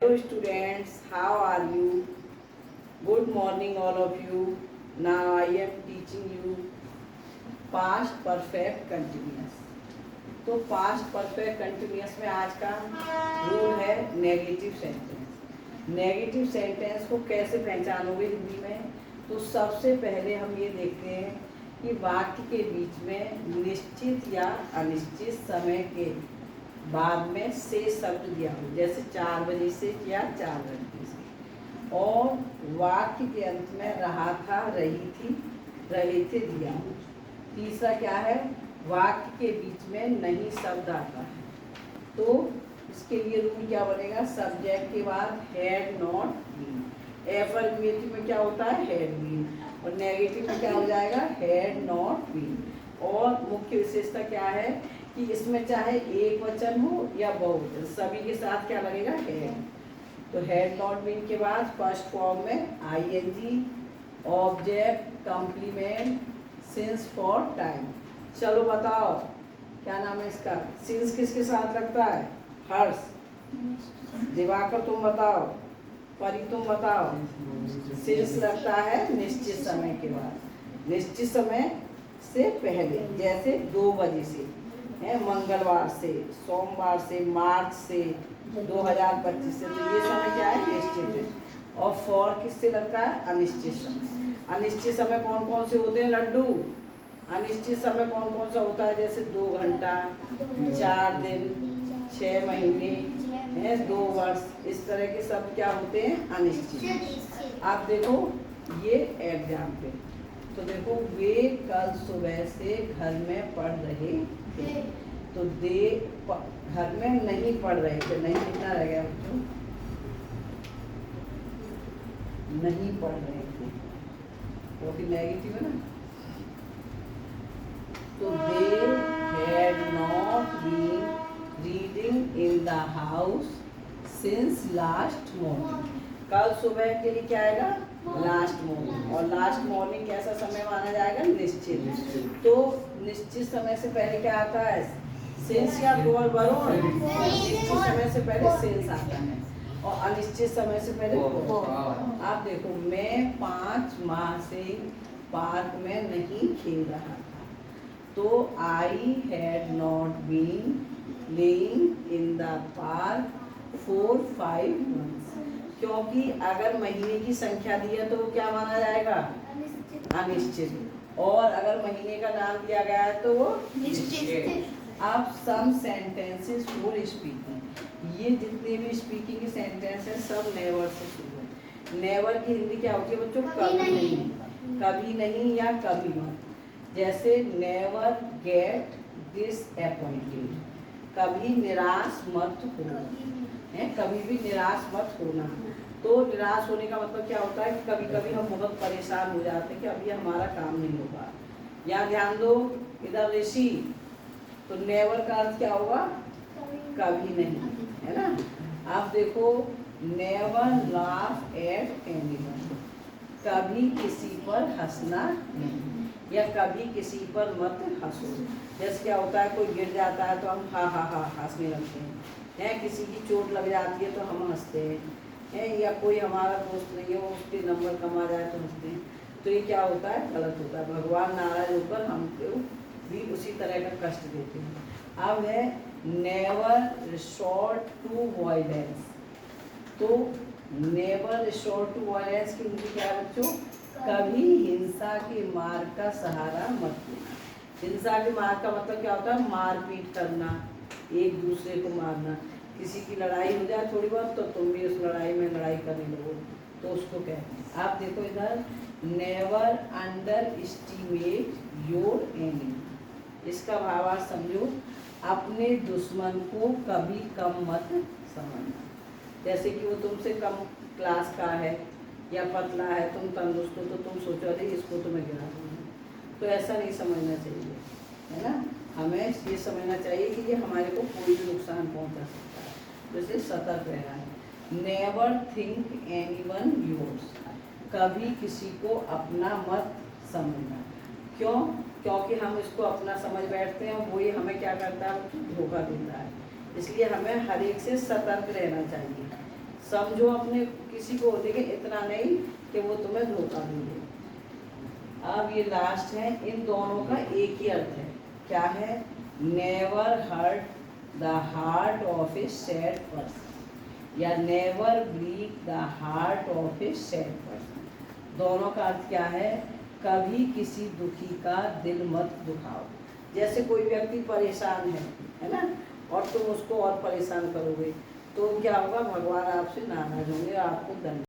Hello students, how are you? Good morning all of you. Now I am teaching you past perfect continuous. तो past perfect continuous में आज का rule है negative sentence. Negative sentence को कैसे पहचानोगे हिंदी में? तो सबसे पहले हम ये देखते हैं कि वाक्य के बीच में निश्चित या अनिश्चित समय के बाद में से शब्द दिया हो, जैसे 4 बजे से या 4 घंटे से, और वाक्य के अंत में रहा था, रही थी, रहे थे दिया हो। तीसरा क्या है? वाक्य के बीच में नहीं शब्द आता है, तो इसके लिए रूल क्या बनेगा? सब्जेक्ट के बाद हैड नॉट बीन। एफर्मेटिव में क्या होता है? हैड बीन, और नेगेटिव में क्या हो जाएगा? Had not been. और मुख्य विशेषता क्या है कि इसमें चाहे एक वचन हो या बहुवचन, सभी के साथ क्या लगेगा? हैड। तो हैड नॉट बीन के बाद फर्स्ट फॉर्म में ING, object, complement, since for time. चलो बताओ क्या नाम है इसका? सिंस किसके साथ लगता है? हर्ष, दिवाकर तुम बताओ, परी तुम बताओ। सिंस लगता है निश्चित समय के बाद, निश्चित समय से पहले, जैसे 2 बजे से है, मंगलवार से, सोमवार से, मार्च से, 2025 से, तो ये समय क्या है? निश्चित है। और फॉर किससे लगता है? अनिश्चित समय। अनिश्चित समय कौन कौन से होते हैं लड्डू? अनिश्चित समय कौन कौन सा होता है? जैसे 2 घंटा, 4 दिन, 6 महीने है, 2 वर्ष, इस तरह के शब्द क्या होते हैं? अनिश्चित। आप देखो ये एग्जाम्पल, तो देखो वे कल सुबह से घर में पढ़ रहे थे, तो दे घर में नहीं पढ़ रहे थे, नहीं कितना रह गया बच्चों? नहीं पढ़ रहे थे, वो भी नेगेटिव है ना। तो they had not been reading in the house since last morning. कल सुबह के लिए क्या आएगा? Last morning. और लास्ट मॉर्निंग कैसा समय माना जाएगा? निश्चित। तो निश्चित समय से पहले क्या आता है? सिंस या गोल वरुण? निश्चित समय से पहले सिंस आता है, और अनिश्चित समय से पहले गोल। आप देखो, मैं 5 माह से पार्क में नहीं खेल रहा था, तो I had not been playing in the park 4-5 months। क्योंकि अगर महीने की संख्या दी है तो वो क्या माना जाएगा? अनिश्चित। और अगर महीने का नाम दिया गया है तो वो निश्चित। अब सम सेंटेंसेस फॉर स्पीकिंग, ये जितने भी स्पीकिंग के सेंटेंस हैं सब नेवर से शुरू है। नेवर की हिंदी क्या होती है बच्चों? कभी नहीं, कभी नहीं या कभी मत। जैसे नेवर गेट डिसअपॉइंटेड, कभी निराश मत होना है, कभी भी निराश मत होना। तो निराश होने का मतलब क्या होता है कि कभी कभी हम बहुत परेशान हो जाते हैं कि अभी हमारा काम नहीं होगा। यहाँ ध्यान दो, इधर ऋषि, तो नेवर का अर्थ क्या होगा? कभी नहीं, है ना। आप देखो, नेवर लाफ एट एनीवन, कभी किसी पर हंसना नहीं, या कभी किसी पर मत हंसो। जैसे क्या होता है, कोई गिर जाता है तो हम हा हा हा हंसने लगते हैं, किसी की चोट लग जाती है तो हम हंसते हैं, या कोई हमारा दोस्त नहीं है वो उसके नंबर कम आ जाए तो हंसते हैं। तो ये क्या होता है? गलत होता है। भगवान नाराज होकर हमको भी उसी तरह का कष्ट देते हैं। अब है नेवर रिसोर्ट टू वायलेंस। तो नेवर रिसोर्ट टू वायलेंस की हिंदी क्या है बच्चों? कभी हिंसा के मार्ग का सहारा मत लेना। हिंसा के मार्ग का मतलब क्या होता है? मारपीट करना, एक दूसरे को मारना। किसी की लड़ाई हो जाए थोड़ी बहुत तो तुम भी उस लड़ाई में लड़ाई करने लगो, तो उसको कहते हैं। आप देखो इधर, never under estimate your enemy, इसका भावार्थ समझो, अपने दुश्मन को कभी कम मत समझना। जैसे कि वो तुमसे कम क्लास का है या पतला है, तुम तंदुरुस्त हो, तो तुम सोचो अरे इसको तो मैं गिरा दूँगी, तो ऐसा नहीं समझना चाहिए, है ना। हमें ये समझना चाहिए कि ये हमारे को कोई भी नुकसान पहुंचा सकता है, तो इसलिए सतर्क रहना है। नेवर थिंक एनीवन योर्स, कभी किसी को अपना मत समझना। क्यों? क्योंकि हम इसको अपना समझ बैठते हैं, वो ही हमें क्या करता है? धोखा देता है। इसलिए हमें हर एक से सतर्क रहना चाहिए। समझो अपने किसी को, लेकिन इतना नहीं कि वो तुम्हें धोखा दे दे। अब ये लास्ट है, इन दोनों का एक ही अर्थ है, क्या है? Never hurt the heart of a sad person या never break the heart of a sad person. दोनों का अर्थ क्या है? कभी किसी दुखी का दिल मत दुखाओ। जैसे कोई व्यक्ति परेशान है ना, और तुम उसको और परेशान करोगे तो क्या होगा? भगवान आपसे नाराज होंगे, आपको दंड